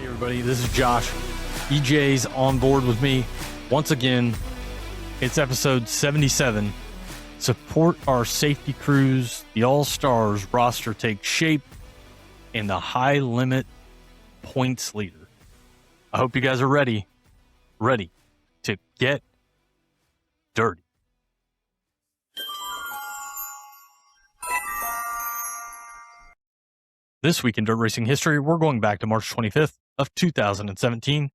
Everybody, this is Josh. EJ's on board with me once again. It's episode 77. Support our safety crews. The All-Stars roster takes shape, and the high limit points leader. I hope you guys are ready to get dirty. This week in dirt racing history, we're going back to March 25th of 2017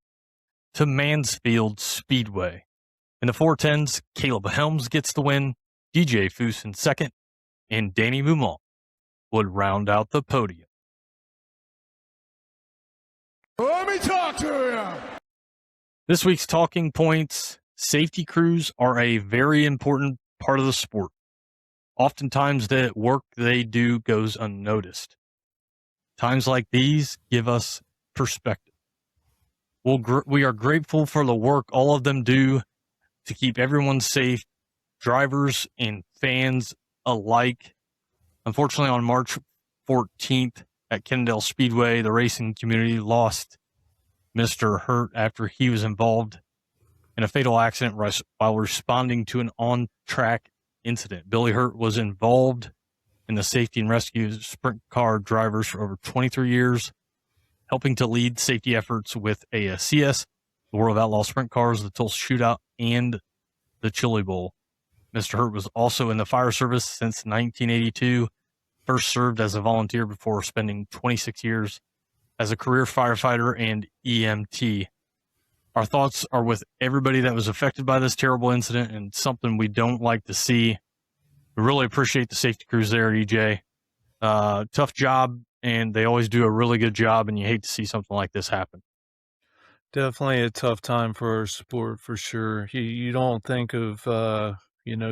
to Mansfield Speedway. In the 410s, Caleb Helms gets the win, DJ Foose in second, and Danny Beaumont would round out the podium. Let me talk to you. This week's talking points: safety crews are a very important part of the sport. Oftentimes the work they do goes unnoticed. Times like these give us perspective. We are grateful for the work all of them do to keep everyone safe, drivers and fans alike. Unfortunately, on March 14th at Kennedale Speedway, the racing community lost Mr. Hurt after he was involved in a fatal accident while responding to an on-track incident. Billy Hurt was involved in the safety and rescue sprint car drivers for over 23 years, helping to lead safety efforts with ASCS, the World of Outlaw Sprint Cars, the Tulsa Shootout, and the Chili Bowl. Mr. Hurt was also in the fire service since 1982, first served as a volunteer before spending 26 years as a career firefighter and EMT. Our thoughts are with everybody that was affected by this terrible incident and something we don't like to see. We really appreciate the safety crews there at EJ. Tough job, and they always do a really good job, and you hate to see something like this happen. Definitely a tough time for our sport, for sure. You don't think of,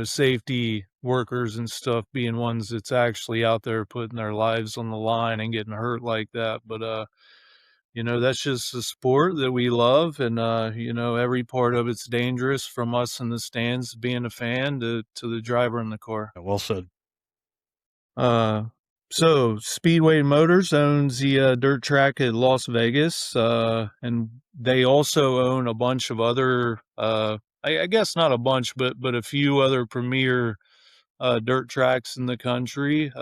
safety workers and stuff being ones that's actually out there putting their lives on the line and getting hurt like that. But, that's just a sport that we love. And, every part of it's dangerous, from us in the stands being a fan to the driver in the car. Well said. So Speedway Motors owns the dirt track at Las Vegas, and they also own a bunch of other, I guess not a bunch, but a few other premier dirt tracks in the country.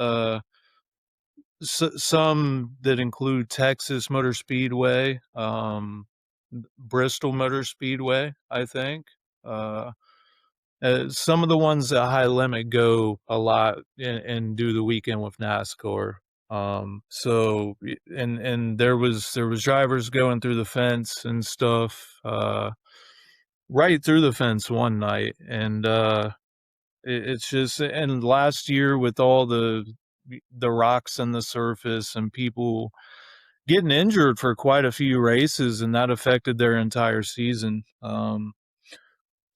Some that include Texas Motor Speedway, Bristol Motor Speedway, I think. Some of the ones at High Limit go a lot and do the weekend with NASCAR. So there was drivers going through the fence and stuff, right through the fence one night. And, it's just, and last year with all the rocks on the surface and people getting injured for quite a few races, and that affected their entire season.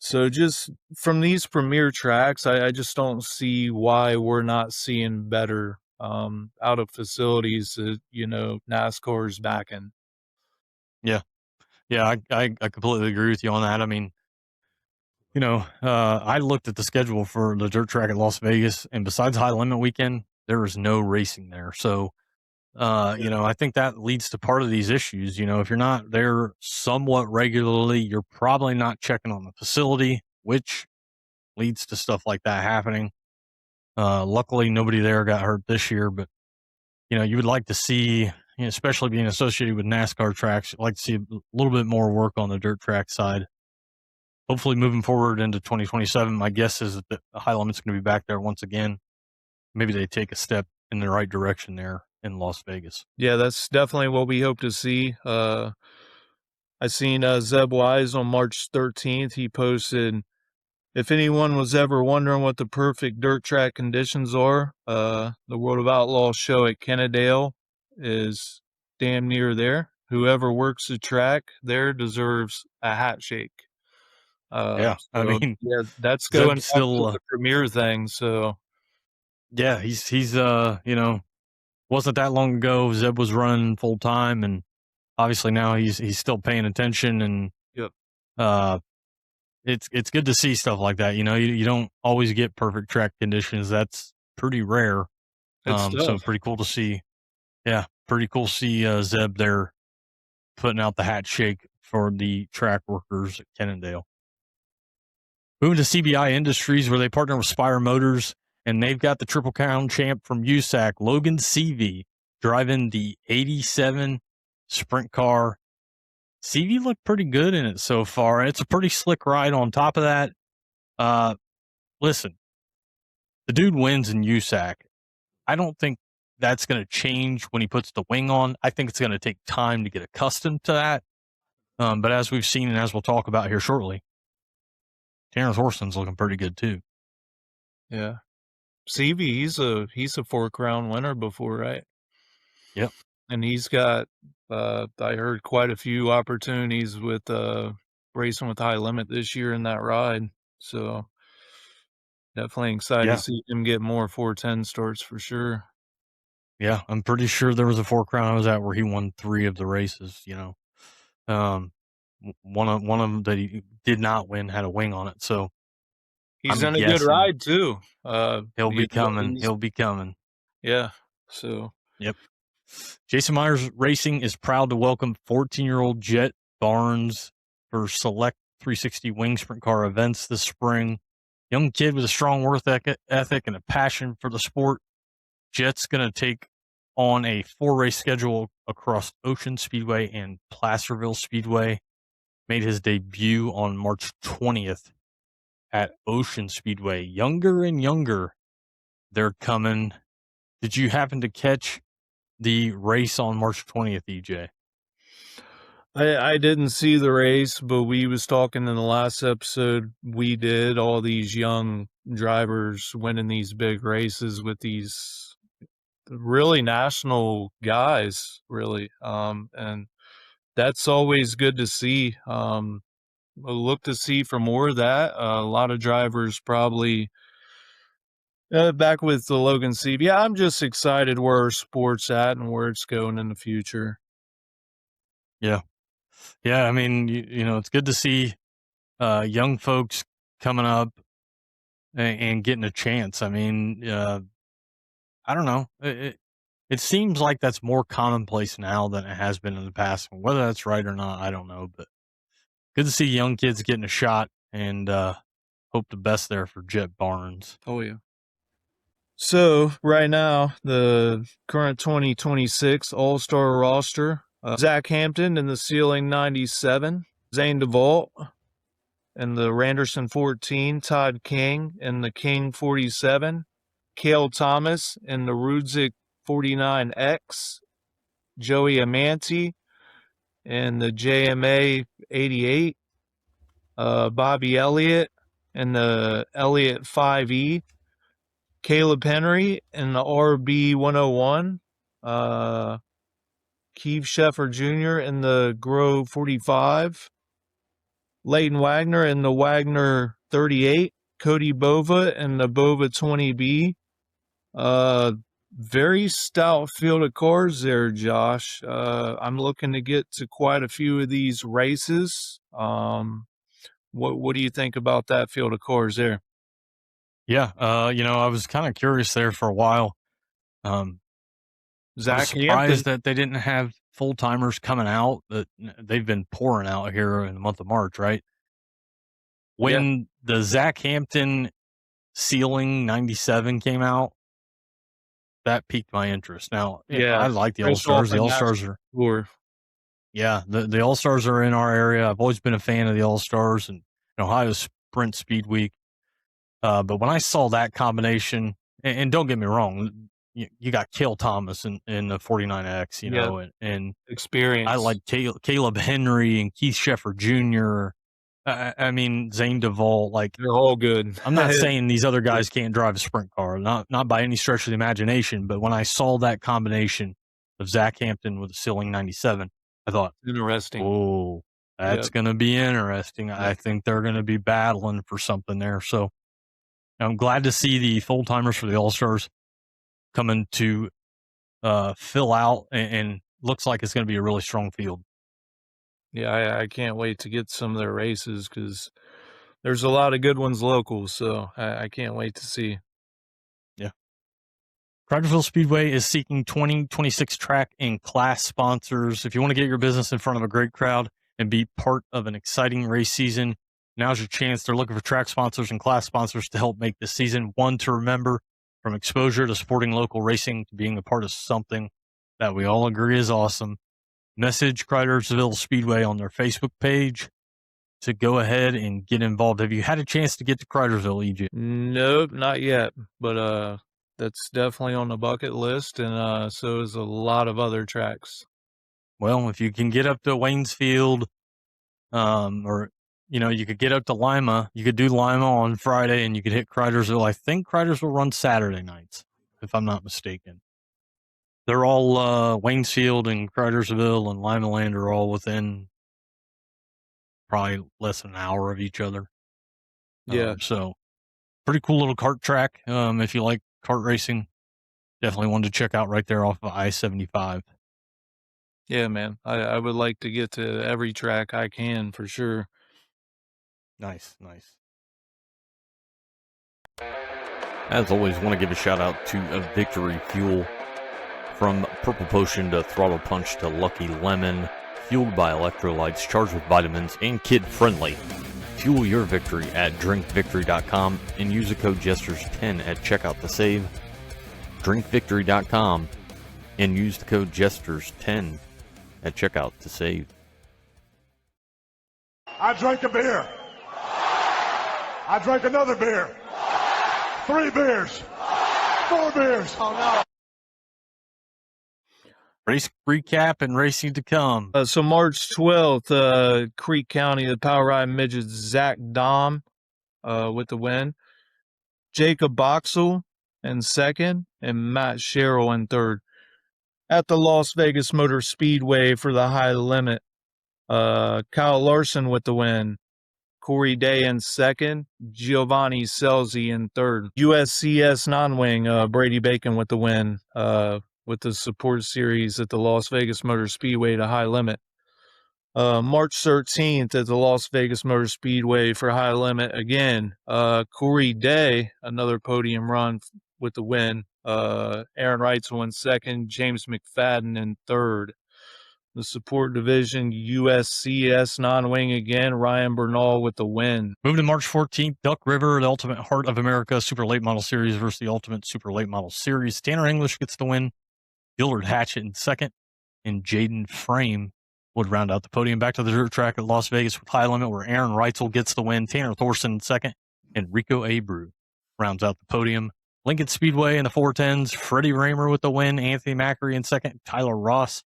So just from these premier tracks, I just don't see why we're not seeing better out of facilities that, NASCAR's backing. Yeah, I completely agree with you on that. I mean, I looked at the schedule for the dirt track at Las Vegas, and besides High Limit weekend, there was no racing there. So, I think that leads to part of these issues. If you're not there somewhat regularly, you're probably not checking on the facility, which leads to stuff like that happening. Luckily, nobody there got hurt this year, but, you would like to see, especially being associated with NASCAR tracks, you'd like to see a little bit more work on the dirt track side. Hopefully, moving forward into 2027, my guess is that the High Limit's going to be back there once again. Maybe they take a step in the right direction there in Las Vegas. Yeah, that's definitely what we hope to see. I seen Zeb Wise on March 13th. He posted, if anyone was ever wondering what the perfect dirt track conditions are, the World of Outlaw show at Kennedale is damn near there. Whoever works the track there deserves a hat shake. That's going still to the premier thing. So yeah, he's wasn't that long ago Zeb was running full time, and obviously now he's still paying attention, and yep. It's good to see stuff like that. You don't always get perfect track conditions. That's pretty rare. So pretty cool to see. Yeah, pretty cool to see Zeb there putting out the hat shake for the track workers at Kennedale. Moving to CBI Industries, where they partner with Spire Motors, and they've got the Triple Crown champ from USAC, Logan CV, driving the 87 sprint car. CV looked pretty good in it so far. It's a pretty slick ride on top of that. Listen, the dude wins in USAC. I don't think that's going to change when he puts the wing on. I think it's going to take time to get accustomed to that. But as we've seen and as we'll talk about here shortly, Terrence Horston's looking pretty good too. Yeah. CV, he's a 4-crown winner before, right? Yep. And he's got, I heard quite a few opportunities with racing with High Limit this year in that ride. So definitely excited to see him get more 410 starts for sure. Yeah, I'm pretty sure there was a 4-crown I was at where he won 3 of the races, one of them that he did not win had a wing on it. So he's in a good ride too. He'll be coming. He'll be coming. Yeah. So, yep. Jason Myers Racing is proud to welcome 14-year-old Jet Barnes for select 360 wing sprint car events this spring. Young kid with a strong work ethic and a passion for the sport. Jet's going to take on a 4-race schedule across Ocean Speedway and Placerville Speedway. Made his debut on March 20th at Ocean Speedway. Younger and younger, they're coming. Did you happen to catch the race on March 20th, EJ? I didn't see the race, but we was talking in the last episode. We did all these young drivers winning these big races with these really national guys, really. And that's always good to see. We'll look to see for more of that. A lot of drivers probably back with the Logan CV. Yeah, I'm just excited where our sport's at and where it's going in the future. Yeah. Yeah, I mean, it's good to see young folks coming up and getting a chance. I mean, I don't know. It seems like that's more commonplace now than it has been in the past. Whether that's right or not, I don't know. But good to see young kids getting a shot, and hope the best there for Jet Barnes. Oh, yeah. So right now, the current 2026 All-Star roster, Zach Hampton in the Ceiling 97, Zane DeVault in the Randerson 14, Todd King in the King 47, Cale Thomas in the Rudzik 49X, Joey Amanti in the JMA 88, Bobby Elliott in the Elliott 5E, Caleb Henry in the RB 101, Keith Sheffer Jr. in the Grove 45, Leighton Wagner in the Wagner 38, Cody Bova in the Bova 20B. Very stout field of cars there, Josh. I'm looking to get to quite a few of these races. What do you think about that field of cars there? Yeah, I was kind of curious there for a while. Zach, I was surprised that they didn't have full timers coming out. That they've been pouring out here in the month of March, right? When the Zach Hampton Ceiling 97 came out, that piqued my interest. Now, I like the All Stars. The All Stars are, the All Stars are in our area. I've always been a fan of the All Stars and Ohio Sprint Speed Week. But when I saw that combination, and don't get me wrong, you got Cale Thomas in the 49X, and experience. I like Caleb Henry and Keith Sheffer Jr. I mean, Zane DeVault, like, they're all good. I'm not saying these other guys can't drive a sprint car, not by any stretch of the imagination. But when I saw that combination of Zach Hampton with the Ceiling 97, I thought, interesting. Oh, that's going to be interesting. Yep. I think they're going to be battling for something there. So I'm glad to see the full timers for the All Stars coming to fill out, and looks like it's going to be a really strong field. Yeah, I can't wait to get some of their races because there's a lot of good ones local, so I can't wait to see. Yeah. Cridersville Speedway is seeking 2026 track and class sponsors. If you want to get your business in front of a great crowd and be part of an exciting race season, now's your chance. They're looking for track sponsors and class sponsors to help make this season one to remember, from exposure to supporting local racing to being a part of something that we all agree is awesome. Message Cridersville Speedway on their Facebook page to go ahead and get involved. Have you had a chance to get to Cridersville, EJ? Nope, not yet. But that's definitely on the bucket list, and so is a lot of other tracks. Well, if you can get up to Waynesfield, or you could get up to Lima. You could do Lima on Friday, and you could hit Cridersville. I think Cridersville runs Saturday nights, if I'm not mistaken. They're all Waynesfield and Cridersville and Lima Land are all within probably less than an hour of each other. Yeah. So pretty cool little kart track. If you like kart racing, definitely one to check out right there off of I-75. Yeah, man. I would like to get to every track I can for sure. Nice. As always, want to give a shout out to Victory Fuel. From Purple Potion to Throttle Punch to Lucky Lemon, fueled by electrolytes, charged with vitamins, and kid-friendly. Fuel your victory at drinkvictory.com and use the code Jesters10 at checkout to save. Drinkvictory.com and use the code Jesters10 at checkout to save. I drank a beer. I drank another beer. 3 beers. 4 beers. Oh, no. Race recap and racing to come. So March 12th, Creek County, the Power Ride Midgets, Zach Dom with the win. Jacob Boxell in second, and Matt Sherrill in third. At the Las Vegas Motor Speedway for the high limit, Kyle Larson with the win. Corey Day in second, Giovanni Selzy in third. USCS non-wing, Brady Bacon with the win. With the support series at the Las Vegas Motor Speedway to high limit. March 13th at the Las Vegas Motor Speedway for high limit again. Corey Day, another podium run with the win. Aaron Reitzel in second, James McFadden in third. The support division, USCS non-wing again, Ryan Bernal with the win. Moving to March 14th, Duck River, the Ultimate Heart of America Super Late Model Series versus the Ultimate Super Late Model Series. Tanner English gets the win. Gillard Hatchett in second, and Jaden Frame would round out the podium. Back to the dirt track at Las Vegas with high limit, where Aaron Reitzel gets the win. Tanner Thorson in second, and Rico Abreu rounds out the podium. Lincoln Speedway in the 410s, Freddie Raymer with the win. Anthony Macri in second. Tyler Ross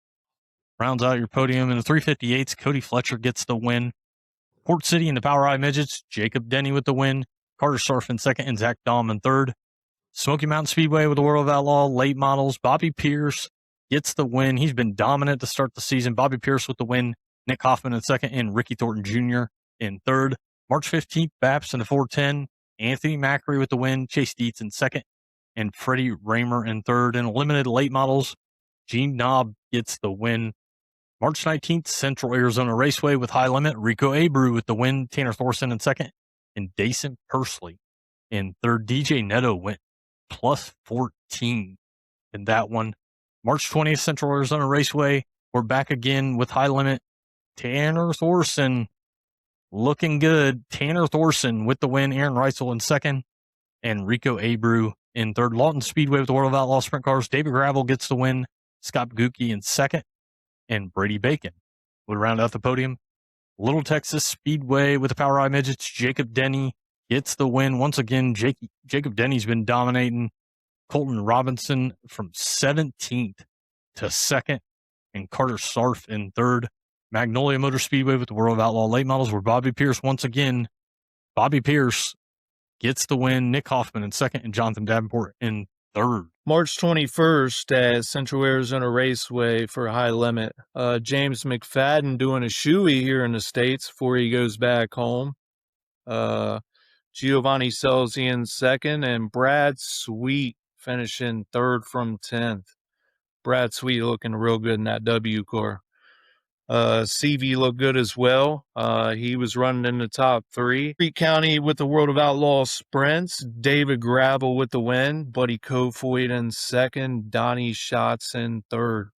rounds out your podium. In the 358s, Cody Fletcher gets the win. Port City in the Power Eye Midgets, Jacob Denny with the win. Carter Surf in second, and Zach Dahm in third. Smoky Mountain Speedway with the World of Outlaw late models. Bobby Pierce gets the win. He's been dominant to start the season. Bobby Pierce with the win. Nick Hoffman in second, and Ricky Thornton Jr. in third. March 15th, Baps in the 410. Anthony Macri with the win. Chase Dietz in second, and Freddie Raymer in third. In limited late models, Gene Knobb gets the win. March 19th, Central Arizona Raceway with high limit. Rico Abreu with the win. Tanner Thorson in second, and Dason Pursley in third. DJ Neto went plus 14 in that one. March 20th, Central Arizona Raceway. We're back again with high limit. Tanner Thorson looking good. Tanner Thorson with the win. Aaron Reitzel in second, and Rico Abreu in third. Lawton Speedway with the World of Outlaw Sprint Cars. David Gravel gets the win. Scott Gucci in second, and Brady Bacon would round out the podium. Little Texas Speedway with the Power Eye Midgets. Jacob Denny gets the win. Once again, Jacob Denny's been dominating. Colton Robinson from 17th to second, and Carter Sarf in third. Magnolia Motor Speedway with the World of Outlaw late models, where Bobby Pierce once again. Bobby Pierce gets the win. Nick Hoffman in second, and Jonathan Davenport in third. March 21st at Central Arizona Raceway for high limit. James McFadden doing a shoey here in the States before he goes back home. Giovanni Selzy in second, and Brad Sweet finishing third from 10th. Brad Sweet looking real good in that W car. CV looked good as well. He was running in the top 3. Creek County with the World of Outlaw sprints. David Gravel with the win. Buddy Kofoid in second. Donnie Schatz in third.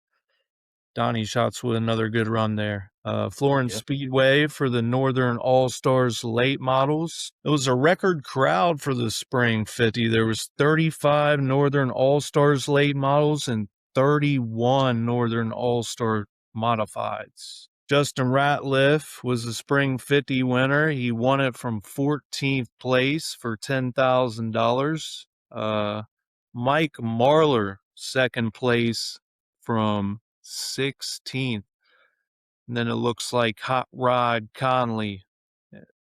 Donnie Schatz with another good run there. Florence Speedway for the Northern All-Stars late models. It was a record crowd for the Spring 50. There was 35 Northern All-Stars late models and 31 Northern All-Star modifieds. Justin Ratliff was the Spring 50 winner. He won it from 14th place for $10,000. Mike Marlar, second place from 16th. And then it looks like Hot Rod Conley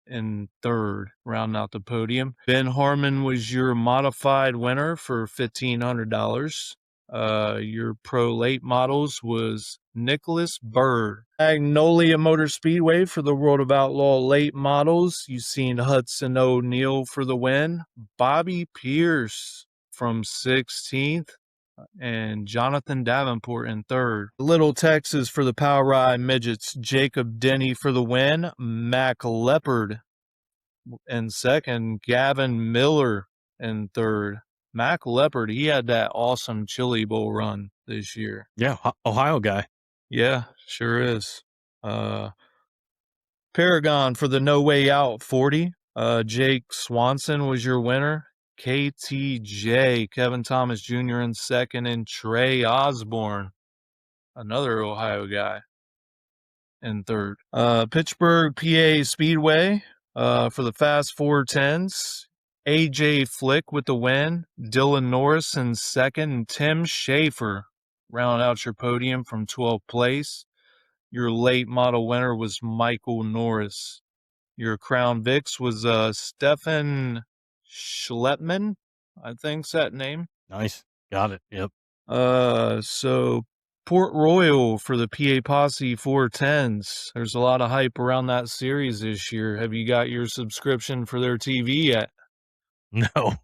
in third, rounding out the podium. Ben Harmon was your modified winner for $1,500. Your pro late models was Nicholas Bird. Magnolia Motor Speedway for the World of Outlaw late models. You've seen Hudson O'Neal for the win. Bobby Pierce from 16th. And Jonathan Davenport in third. Little Texas for the Power Ride Midgets. Jacob Denny for the win. Mac Leopard in second. Gavin Miller in third. Mac Leopard, he had that awesome Chili Bowl run this year. Yeah, Ohio guy. Yeah, sure is. Paragon for the No Way Out 40. Jake Swanson was your winner. KTJ, Kevin Thomas Jr. in second, and Trey Osborne, another Ohio guy, in third. Pittsburgh, PA Speedway for the Fast 410s. AJ Flick with the win. Dylan Norris in second, and Tim Schaefer round out your podium from 12th place. Your late model winner was Michael Norris. Your Crown Vics was Stefan Schleppman, I think's that name. Nice. Got it. Yep. So Port Royal for the PA Posse 410s. There's a lot of hype around that series this year. Have you got your subscription for their TV yet? No.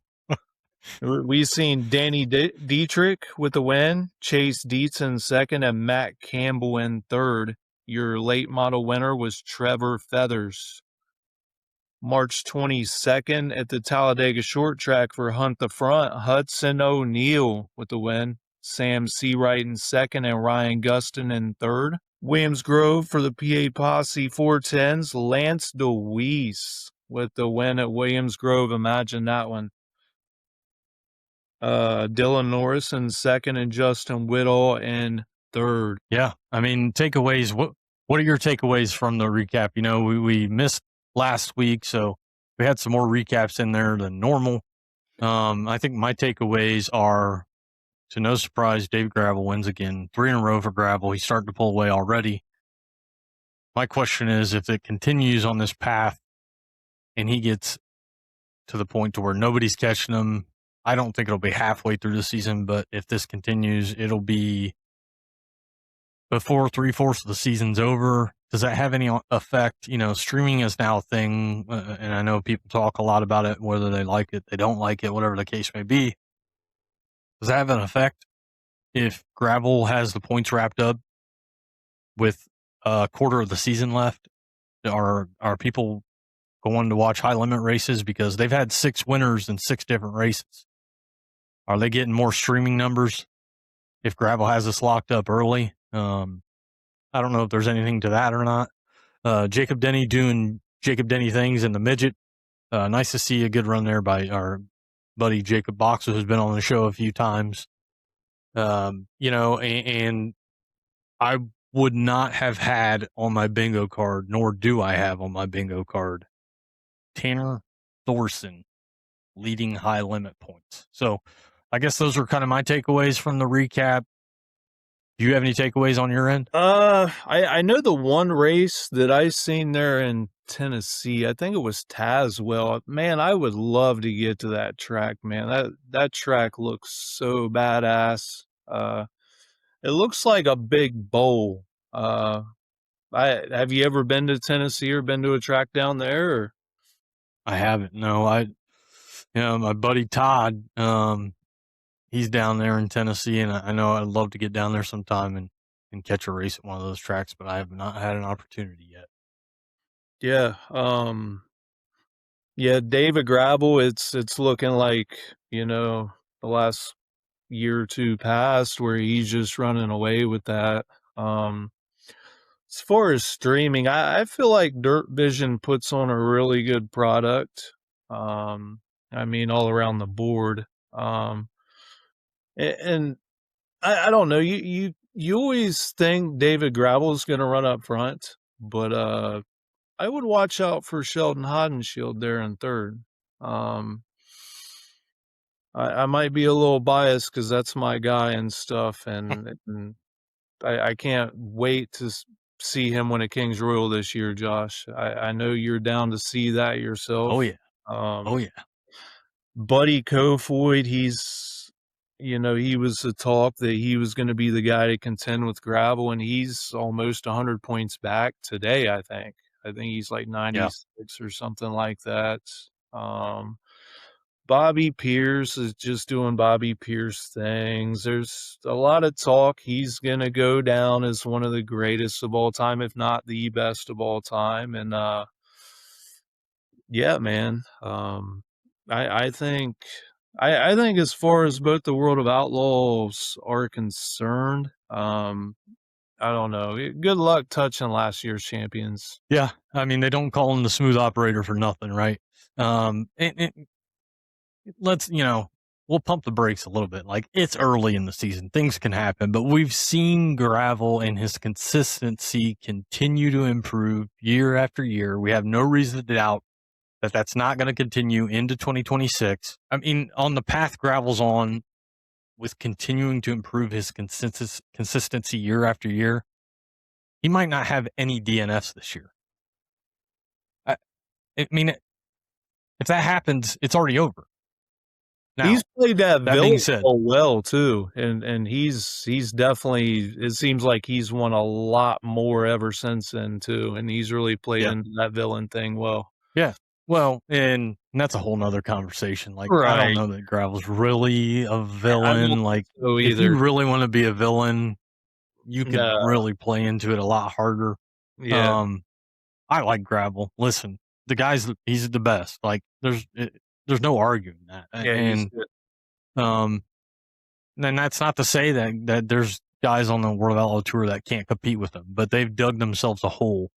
We've seen Danny Dietrich with the win, Chase Dietz in second, and Matt Campbell in third. Your late model winner was Trevor Feathers. March 22nd at the Talladega Short Track for Hunt the Front, Hudson O'Neal with the win. Sam Seawright in second and Ryan Gustin in third. Williams Grove for the PA Posse 410s, Lance DeWeese with the win at Williams Grove. Imagine that one. Dylan Norris in second and Justin Whittle in third. Yeah. I mean, takeaways. What are your takeaways from the recap? You know, we missed last week, so we had some more recaps in there than normal. I think my takeaways are, to no surprise, Dave Gravel wins again. 3 in a row for Gravel. He's starting to pull away already. My question is, if it continues on this path and he gets to the point to where nobody's catching him, I don't think it'll be halfway through the season, but if this continues, it'll be before 3/4 of the season's over. Does that have any effect? You know, streaming is now a thing, and I know people talk a lot about it, whether they like it, they don't like it, whatever the case may be. Does that have an effect if Gravel has the points wrapped up with a quarter of the season left? Are people going to watch high limit races because they've had 6 winners in 6 different races? Are they getting more streaming numbers if Gravel has this locked up early? I don't know if there's anything to that or not. Jacob Denny doing Jacob Denny things in the midget. Nice to see a good run there by our buddy Jacob Boxer, who's been on the show a few times. You know, and I would not have had on my bingo card, nor do I have on my bingo card, Tanner Thorson leading high limit points. So I guess those are kind of my takeaways from the recap. Do you have any takeaways on your end? I know the one race that I seen there in Tennessee, I think it was Tazewell. Man, I would love to get to that track, man. That track looks so badass. It looks like a big bowl. Have you ever been to Tennessee or been to a track down there? Or? I haven't. No, my buddy Todd, he's down there in Tennessee, and I know I'd love to get down there sometime and and catch a race at one of those tracks, but I have not had an opportunity yet. Yeah. Yeah, David Gravel, it's looking like, the last year or two past where he's just running away with that. As far as streaming, I feel like Dirt Vision puts on a really good product. I mean, all around the board. And I don't know, you always think David Gravel is going to run up front, but I would watch out for Sheldon Hodenshield there in third. I might be a little biased because that's my guy and stuff, and I can't wait to see him win a King's Royal this year, Josh. I know you're down to see that yourself. Oh, yeah. Oh, yeah. Buddy Kofoid, he was the talk that he was going to be the guy to contend with Gravel, and he's almost 100 points back today, I think. I think he's like 96 or something like that. Bobby Pierce is just doing Bobby Pierce things. There's a lot of talk he's going to go down as one of the greatest of all time, if not the best of all time. And, yeah, man, I think as far as both the World of Outlaws are concerned, I don't know. Good luck touching last year's champions. Yeah. I mean, they don't call him the smooth operator for nothing, right? Let's, we'll pump the brakes a little bit. Like, it's early in the season. Things can happen, but we've seen Gravel and his consistency continue to improve year after year. We have no reason to doubt that that's not going to continue into 2026. I mean, on the path Gravel's on with continuing to improve his consistency year after year, he might not have any DNFs this year. I mean, if that happens, it's already over. Now, he's played that villain so well too, and he's definitely. It seems like he's won a lot more ever since then too, and he's really played into that villain thing well. Yeah, well, and that's a whole nother conversation. Like, Right. I don't know that Gravel's really a villain. Like, so if you really want to be a villain, you can really play into it a lot harder. Yeah. I like Gravel. Listen, he's the best. Like, there's no arguing that. Yeah, and then that's not to say that there's guys on the World Outlaw Tour that can't compete with them, but they've dug themselves a hole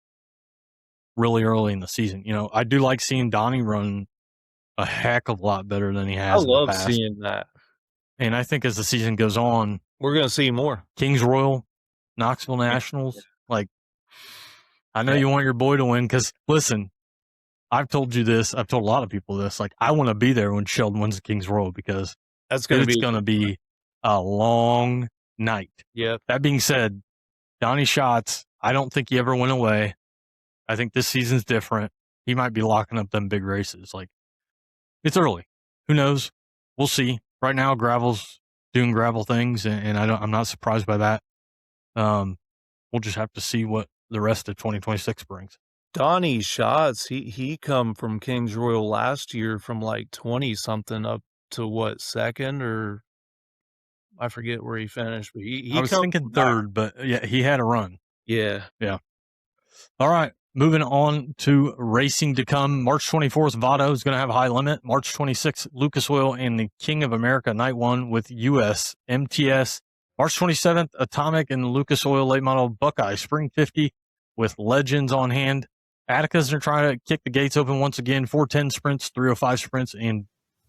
really early in the season. I do like seeing Donnie run a heck of a lot better than he has. I love seeing that. And I think as the season goes on, we're going to see more. Kings Royal, Knoxville Nationals. Like, I know you want your boy to win because, listen, I've told you this. I've told a lot of people this. Like, I want to be there when Sheldon wins the Kings Royal because it's going to be a long night. Yeah. That being said, Donnie Schatz, I don't think he ever went away. I think this season's different. He might be locking up them big races. Like, it's early. Who knows? We'll see. Right now, Gravel's doing Gravel things, and I'm not surprised by that. We'll just have to see what the rest of 2026 brings. Donnie Schatz, he come from Kings Royal last year from like 20 something up to what, second, or I forget where he finished, but I was thinking third, but yeah, he had a run. Yeah. All right, moving on to racing to come. March 24th, Vado is going to have a high limit. March 26th, Lucas Oil and the King of America Night 1 with US MTS. March 27th, Atomic and Lucas Oil late model Buckeye Spring 50 with Legends on hand. Attica's going to try to kick the gates open once again. 410 sprints, 305 sprints, and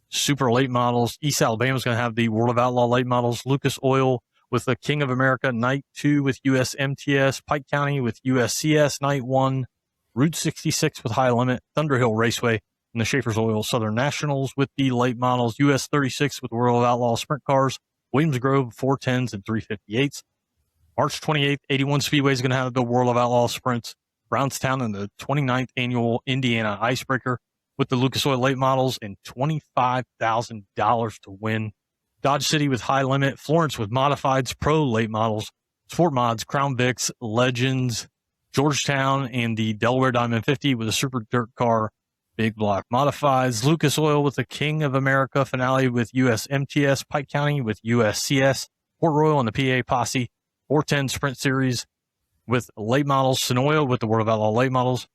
super late models. East Alabama's going to have the World of Outlaw late models. Lucas Oil with the King of America Night 2 with US MTS. Pike County with USCS Night 1. Route 66 with High Limit. Thunderhill Raceway and the Schaefer's Oil Southern Nationals with the late models. US 36 with World of Outlaw sprint cars. Williams Grove 410s and 358s. March 28th, 81 Speedway is going to have the World of Outlaw sprints. Brownstown and the 29th annual Indiana Icebreaker with the Lucas Oil late models and $25,000 to win. Dodge City with High Limit, Florence with Modifieds, Pro late models, Sport Mods, Crown Vics, Legends, Georgetown, and the Delaware Diamond 50 with a Super Dirt Car, Big Block Modifieds, Lucas Oil with the King of America finale with US MTS, Pike County with USCS, Port Royal and the PA Posse 410 Sprint Series with late models, Sonoya with the World of Outlaw late models.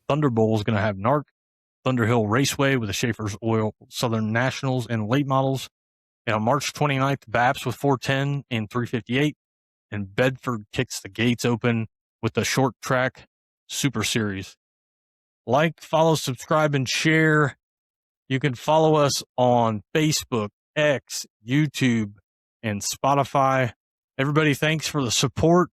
Thunderbolt is going to have NARC. Thunderhill Raceway with the Schaefer's Oil Southern Nationals and late models. And on March 29th, BAPS with 410 and 358. And Bedford kicks the gates open with the Short Track Super Series. Like, follow, subscribe, and share. You can follow us on Facebook, X, YouTube, and Spotify. Everybody, thanks for the support.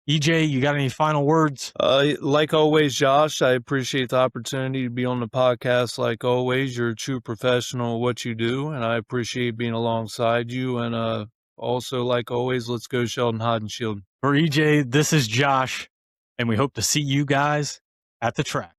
EJ, you got any final words? Like always, Josh, I appreciate the opportunity to be on the podcast. Like always, you're a true professional at what you do, and I appreciate being alongside you. And also, like always, let's go Sheldon, Hod, and Shield. For EJ, this is Josh, and we hope to see you guys at the track.